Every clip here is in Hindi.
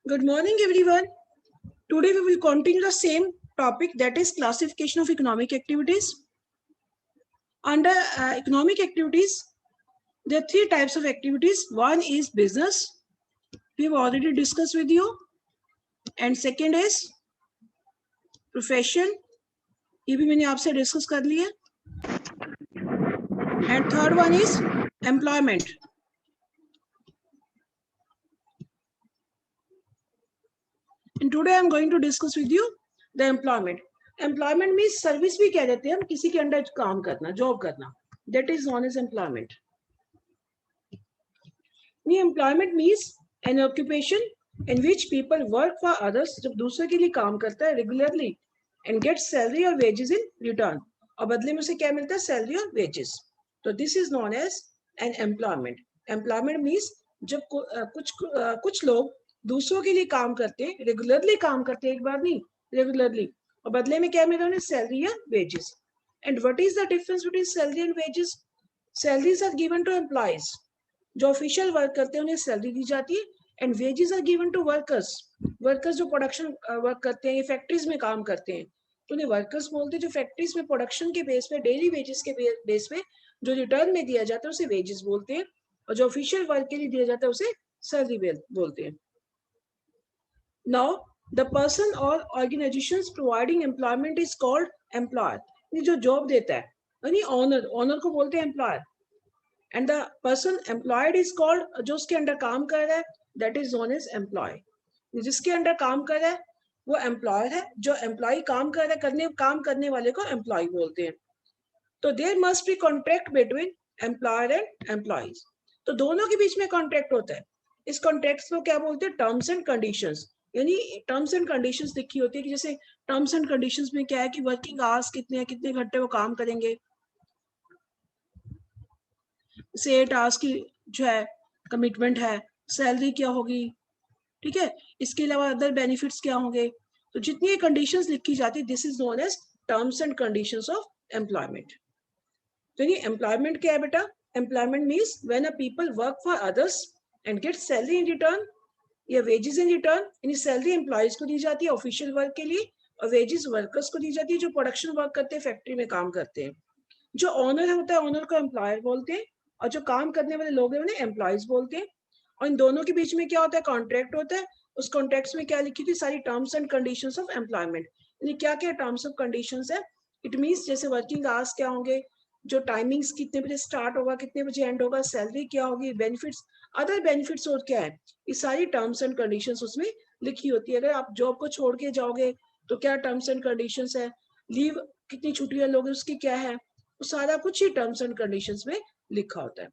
Good morning, everyone. Today we will continue the same topic, that is classification of economic activities. Under economic activities, there are three types of activities. One is business. We have already discussed with you. And second is profession. ये भी मैंने आपसे डिस्कस कर लिया. And third one is employment. And today I am going to discuss with you the employment. Employment means service भी कह देते हैं हम, किसी के अंडर काम करना, जॉब करना. That is known as employment. Employment means an occupation in which people work for others, जब दूसरे के लिए काम करता है regularly and get salary or wages in return, और बदले में उसे क्या मिलता है? Salary or wages. तो this is known as an employment. Employment means जब कुछ लोग दूसरों के लिए काम करते हैं, रेगुलरली काम करते हैं, एक बार नहीं, रेगुलरली, और बदले में क्या मिला उन्हें? सैलरी या wages. And what is the difference between salary and wages? Salaries are given to employees, जो ऑफिशियल वर्क करते हैं उन्हें सैलरी दी जाती है. And wages are given to workers, workers जो प्रोडक्शन वर्क करते हैं, फैक्ट्रीज में काम करते हैं, तो उन्हें वर्कर्स बोलते हैं. जो फैक्ट्रीज में प्रोडक्शन के बेस पे, डेली वेजेस के बेस पे जो रिटर्न में दिया जाता है उसे वेजेस बोलते हैं, और जो ऑफिशियल वर्क के लिए दिया जाता है उसे सैलरी बोलते हैं. Now, the person or organizations providing employment is called employer. ये जो जॉब देता है, यानी ऑनर को बोलते हैं employer. And the person employed is called, जो उसके अंडर काम कर रहा है, that is known as employee. जिसके अंडर काम कर रहा है वो एम्प्लॉयर है, जो एम्प्लॉय काम कर रहा है, काम करने वाले को एम्प्लॉय बोलते हैं. तो there must be contract between employer and employees. तो दोनों के बीच में कॉन्ट्रैक्ट होता है. इस कॉन्ट्रैक्ट को क्या बोलते हैं? Terms and conditions. यानी टर्म्स एंड कंडीशंस लिखी होती है कि जैसे टर्म्स एंड कंडीशंस में क्या है कि वर्किंग आवर्स कितने हैं, कितने घंटे वो काम करेंगे, से 8 आवर्स की जो है कमिटमेंट है, सैलरी क्या होगी, ठीक है, इसके अलावा अदर बेनिफिट्स क्या होंगे. तो जितनी कंडीशंस लिखी जाती है, this is known as terms and conditions of employment. तो ये एम्प्लॉयमेंट क्या है बेटा? Employment means when a people work for others and get salary in return या वेजेस इन रिटर्न. यानी सैलरी एम्प्लॉयज को दी जाती है ऑफिशियल वर्क के लिए, और वेजेस वर्कर्स को दी जाती है जो प्रोडक्शन वर्क करते हैं, फैक्ट्री में काम करते हैं. जो ऑनर होता है, ऑनर को एम्प्लॉयर बोलते हैं, और जो काम करने वाले लोग हैं उन्हें एम्प्लॉयज बोलते हैं. और इन दोनों के बीच में क्या होता है? कॉन्ट्रैक्ट होता है. उस कॉन्ट्रैक्ट में क्या लिखी थी? सारी terms and conditions of employment. यानी क्या क्या टर्म्स ऑफ कंडीशंस है? इट मीन्स जैसे वर्किंग आवर्स क्या होंगे, जो टाइमिंग्स कितने बजे स्टार्ट होगा, कितने बजे एंड होगा, सैलरी क्या होगी, बेनिफिट्स, अदर बेनिफिट्स और क्या है, ये सारी टर्म्स एंड कंडीशंस उसमें लिखी होती है. अगर आप जॉब को छोड़ के जाओगे तो क्या टर्म्स एंड कंडीशंस है, लीव कितनी छुट्टियां लोगे उसकी क्या है, वो सारा कुछ ही टर्म्स एंड कंडीशंस में लिखा होता है.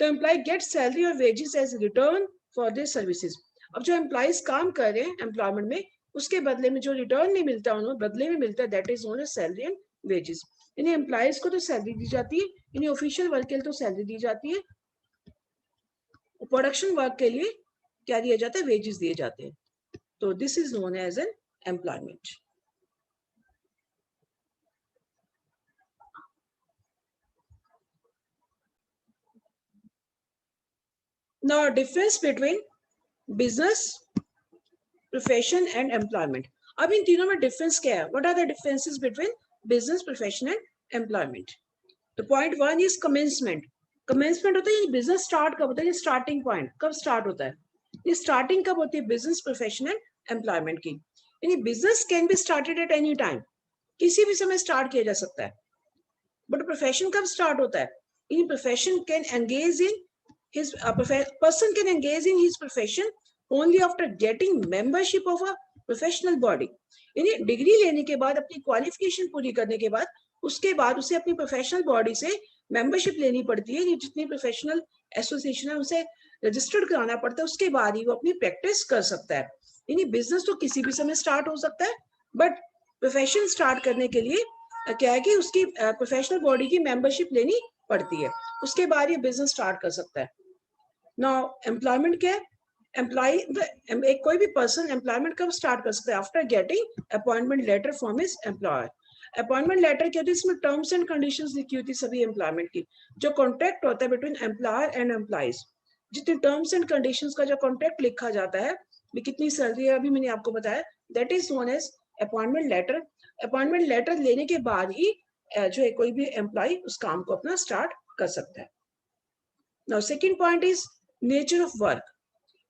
तो एम्प्लॉय गेट सैलरी और wages as return for their services. अब जो एम्प्लॉयज काम कर रहे हैं एम्प्लॉयमेंट में, उसके बदले में जो रिटर्न नहीं मिलता उन्हें, बदले में मिलता है, that is known as salary and wages. यानी एम्प्लॉयज को तो सैलरी दी जाती है, यानी ऑफिशियल वर्क के लिए तो सैलरी दी जाती है, प्रोडक्शन वर्क के लिए क्या दिया जाता है? वेजेस दिए जाते हैं. तो this is known as an employment. Now difference between business, profession and employment. अब इन तीनों में डिफरेंस क्या है? What are the differences between business, profession and employment? तो पॉइंट 1 इज कमेंसमेंट. कमेंसमेंट होता है बिजनेस स्टार्ट कब होता है, स्टार्टिंग पॉइंट कब स्टार्ट होता है, ये स्टार्टिंग कब होती है बिजनेस, प्रोफेशन एंड एम्प्लॉयमेंट की. यानी business can be started at any time, किसी भी समय स्टार्ट किया जा सकता है. बट प्रोफेशन कब स्टार्ट होता है? यानी profession can engage in his person can engage in his profession only after getting membership of a professional body. यानी डिग्री लेने के बाद, अपनी क्वालिफिकेशन पूरी करने के बाद, उसके बाद उसे अपनी प्रोफेशनल बॉडी से मेंबरशिप लेनी पड़ती है. ये जितनी प्रोफेशनल एसोसिएशन है उसे रजिस्टर्ड कराना पड़ता है, उसके बाद ही वो अपनी प्रैक्टिस कर सकता है. यानी बिजनेस तो किसी भी समय स्टार्ट हो सकता है, बट प्रोफेशन स्टार्ट करने के लिए क्या है कि उसकी प्रोफेशनल बॉडी की मेंबरशिप लेनी पड़ती है, उसके बाद ये बिजनेस स्टार्ट कर सकता है. नाउ एम्प्लॉयमेंट क्या है? एम्प्लॉय, एक कोई भी पर्सन एम्प्लॉयमेंट कब स्टार्ट कर सकता है? After getting appointment letter from his employer. Appointment letter क्या होती है? इसमें टर्म्स एंड कंडीशंस लिखी होती है सभी एम्प्लॉयमेंट की. जो कॉन्ट्रैक्ट होता है बिटवीन एम्प्लॉयर एंड एम्प्लॉइज, जितने टर्म्स एंड कंडीशंस का जो कॉन्ट्रैक्ट लिखा जाता है कितनी सैलरी है अभी मैंने आपको बताया, that is known as appointment letter. Appointment letter लेने के बाद ही जो है कोई भी एम्प्लॉय उस काम को अपना स्टार्ट कर सकता है। Now second point is nature of work,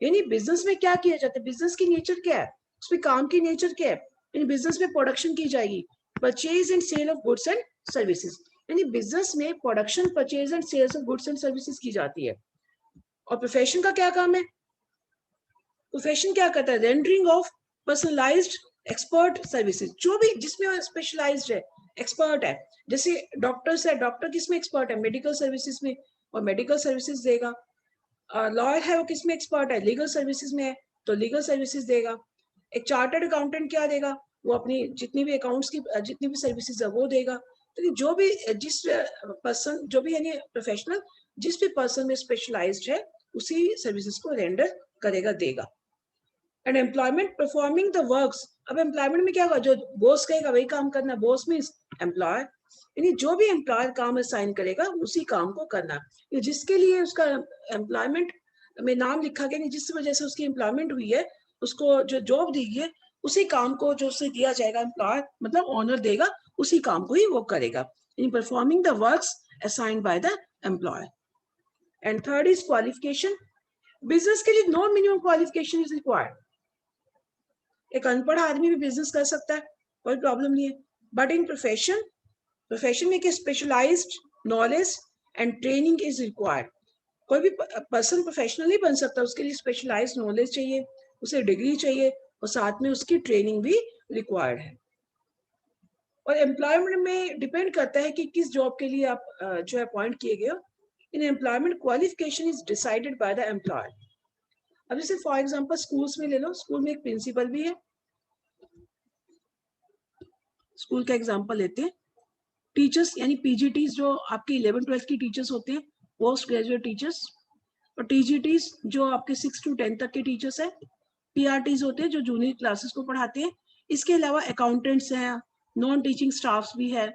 यानी बिजनेस में क्या किया जाता है, बिजनेस की नेचर क्या है, उसमें काम की नेचर क्या है। यानी बिजनेस में प्रोडक्शन की जाएगी, purchase and sale of goods and services, यानी बिजनेस में production, purchase and sales of goods and services की जाती है। और प्रोफेशन का क्या काम है, प्रोफेशन क्या करता है, rendering of personalised expert services, जो भी जिसमें स्पेशलाइज्ड है, एक्सपर्ट है। जैसे डॉक्टर्स है, डॉक्टर किसमें एक्सपर्ट है, मेडिकल सर्विसेज में, और मेडिकल सर्विसेज देगा। लॉयर है, वो किसमें एक्सपर्ट है, लीगल सर्विसेज में है, तो लीगल सर्विसेज देगा। एक चार्टर्ड अकाउंटेंट क्या देगा, वो अपनी जितनी भी अकाउंट्स की जितनी भी सर्विसेज है वो देगा। तो जो भी जिस पर्सन, जो भी यानी प्रोफेशनल जिस भी पर्सन में स्पेशलाइज्ड है उसी सर्विसेज को रेंडर करेगा, देगा। And employment performing the works, अब एम्प्लॉयमेंट में क्या होगा, जो बॉस कहेगा वही काम करना, बॉस मीन्स एम्प्लॉयर, यानी जो भी एम्प्लॉयर काम असाइन करेगा उसी काम को करना। ये जिसके लिए उसका एम्प्लॉयमेंट में नाम लिखा गया, जिस वजह से उसकी एम्प्लॉयमेंट हुई है, उसको जो जॉब दी है उसी काम को जो उसे दिया जाएगा, एम्प्लॉयर मतलब ऑनर देगा, उसी काम को ही वो करेगा, in performing the works assigned by the employer. And third is qualification, business के लिए no minimum qualification is required, एक अनपढ़ आदमी भी बिजनेस कर सकता है, कोई प्रॉब्लम नहीं है। बट इन प्रोफेशन, प्रोफेशन में specialized knowledge and training is required, कोई भी पर्सन प्रोफेशनल नहीं बन सकता, उसके लिए स्पेशलाइज्ड नॉलेज चाहिए, उसे डिग्री चाहिए, और साथ में उसकी ट्रेनिंग भी रिक्वायर्ड है। और एम्प्लॉयमेंट में डिपेंड करता है कि किस जॉब के लिए आप जो अपॉइंट किए गए हो। In employment qualification is decided by the employer. अब जैसे फॉर एग्जांपल स्कूल्स में ले लो, स्कूल में एक प्रिंसिपल भी है, स्कूल का एग्जांपल लेते हैं। टीचर्स यानी पीजीटीज जो आपके 11-12 की टीचर्स होते हैं, पोस्ट ग्रेजुएट टीचर्स, और टीजीटीज जो आपके 6 to 10 तक के टीचर्स हैं, पीआरटीज होते हैं जो जूनियर क्लासेस को पढ़ाते हैं। इसके अलावा अकाउंटेंट्स हैं, नॉन टीचिंग स्टाफ्स भी है,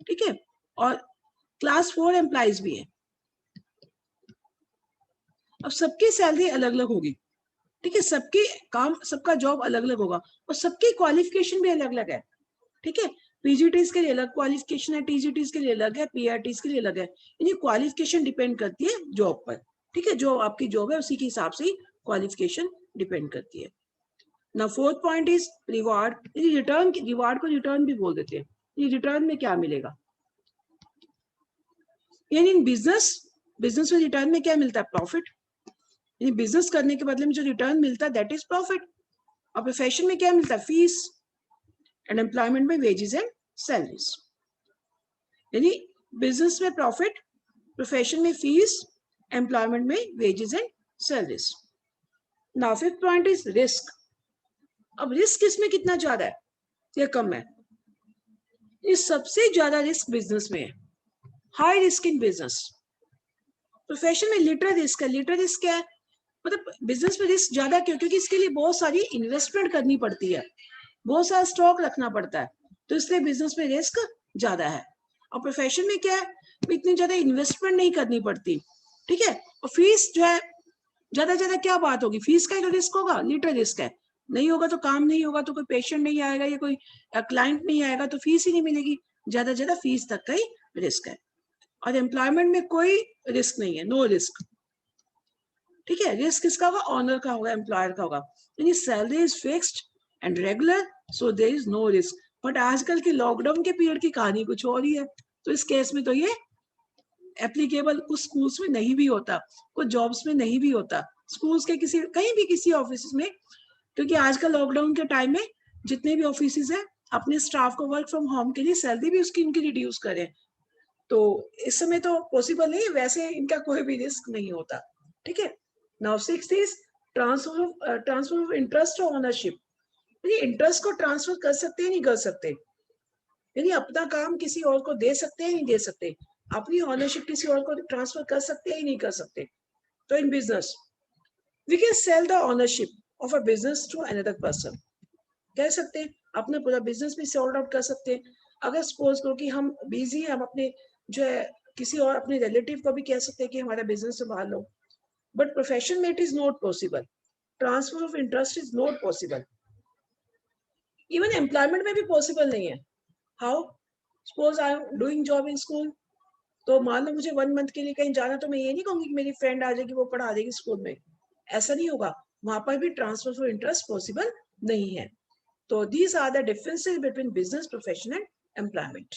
ठीक है, और क्लास 4 एम्प्लॉइज भी है। अब सबकी सैलरी अलग अलग होगी, ठीक है, सबके काम, सबका जॉब अलग अलग होगा, और सबकी क्वालिफिकेशन भी अलग अलग है, ठीक है। पीजीटीज के लिए अलग क्वालिफिकेशन है, टीजीटीज के लिए अलग है, पीआरटीज के लिए अलग है। यानी क्वालिफिकेशन डिपेंड करती है जॉब पर, ठीक है, जो आपकी जॉब है उसी के हिसाब से ही क्वालिफिकेशन डिपेंड करती है। ना fourth point is reward, return, reward को रिटर्न भी बोल देते हैं। ये रिटर्न में क्या मिलेगा, यानी इन बिजनेस, बिजनेस में रिटर्न में क्या मिलता है, प्रॉफिट, यानी बिजनेस करने के बदले में जो रिटर्न मिलता है दैट इज प्रॉफिट। और प्रोफेशन में क्या मिलता है, फीस, एंड एम्प्लॉयमेंट में वेजेस एंड सैलरीज। यानी बिजनेस में प्रॉफिट, प्रोफेशन में फीस, एम्प्लॉयमेंट में wages and salaries. Now fifth point is risk. अब रिस्क इसमें कितना ज्यादा है या कम है, ये सबसे ज्यादा रिस्क बिजनेस में है, high risk in business. Profession में लिटिल रिस्क है, लिटिल रिस्क क्या है, मतलब बिजनेस में रिस्क ज्यादा क्यों, क्योंकि इसके लिए बहुत सारी इन्वेस्टमेंट करनी पड़ती है, बहुत सारा स्टॉक रखना पड़ता है, तो इसलिए बिजनेस में रिस्क ज्यादा है। और प्रोफेशन में क्या है, इतनी ज्यादा इन्वेस्टमेंट नहीं करनी पड़ती, ठीक है। और फीस जो है ज्यादा क्या बात होगी, फीस का ही तो रिस्क होगा, लिटिल रिस्क है, नहीं होगा तो काम नहीं होगा, तो कोई पेशेंट नहीं आएगा या कोई क्लाइंट नहीं आएगा, तो फीस ही नहीं मिलेगी, ज्यादा फीस तक का ही रिस्क है। और एम्प्लॉयमेंट में कोई रिस्क नहीं है, नो रिस्क, ठीक है। रिस्क किसका होगा, ऑनर का होगा, एम्प्लॉयर का होगा। यानी salary is fixed and regular, so there is no risk. But आजकल के लॉकडाउन के पीरियड की कहानी कुछ और ही है, तो इस केस में तो ये एप्लीकेबल कुछ स्कूल्स में नहीं भी होता, कुछ जॉब्स में नहीं भी होता, स्कूल्स के किसी कहीं भी किसी ऑफिस में, क्योंकि आजकल लॉकडाउन के टाइम में जितने भी ऑफिस है अपने स्टाफ को वर्क फ्रॉम होम के लिए सैलरी भी उसकी इनकी रिड्यूस करें, तो इस समय तो पॉसिबल नहीं, वैसे इनका कोई भी रिस्क नहीं होता, ठीक है। Now sixth is transfer of interest और ओनरशिप, यानी इंटरेस्ट को ट्रांसफर कर सकते हैं नहीं कर सकते, यानी अपना काम किसी और को दे सकते हैं नहीं दे सकते, अपनी ओनरशिप किसी और को ट्रांसफर कर सकते हैं नहीं कर सकते। तो in business we can sell the ownership of a business to another person, कह सकते हैं अपना पूरा बिजनेस भी सोल्ड आउट कर सकते हैं। अगर सपोज करो कि हम बिजी हैं, हम अपने जो है किसी और अपने रिलेटिव को भी कह सकते हैं कि हमारा बिजनेस संभाल लो, बट प्रोफेशन में it is not possible, transfer of interest is not possible. Even employment में भी पॉसिबल नहीं है. How? Suppose I am doing job in school, तो मान लो मुझे 1 मंथ के लिए कहीं जाना, तो मैं ये नहीं कहूंगी कि मेरी फ्रेंड आ जाएगी वो पढ़ा देगी स्कूल में. ऐसा नहीं होगा. वहां पर भी ट्रांसफर ऑफ इंटरेस्ट पॉसिबल नहीं है. तो these are the differences between business, profession and employment.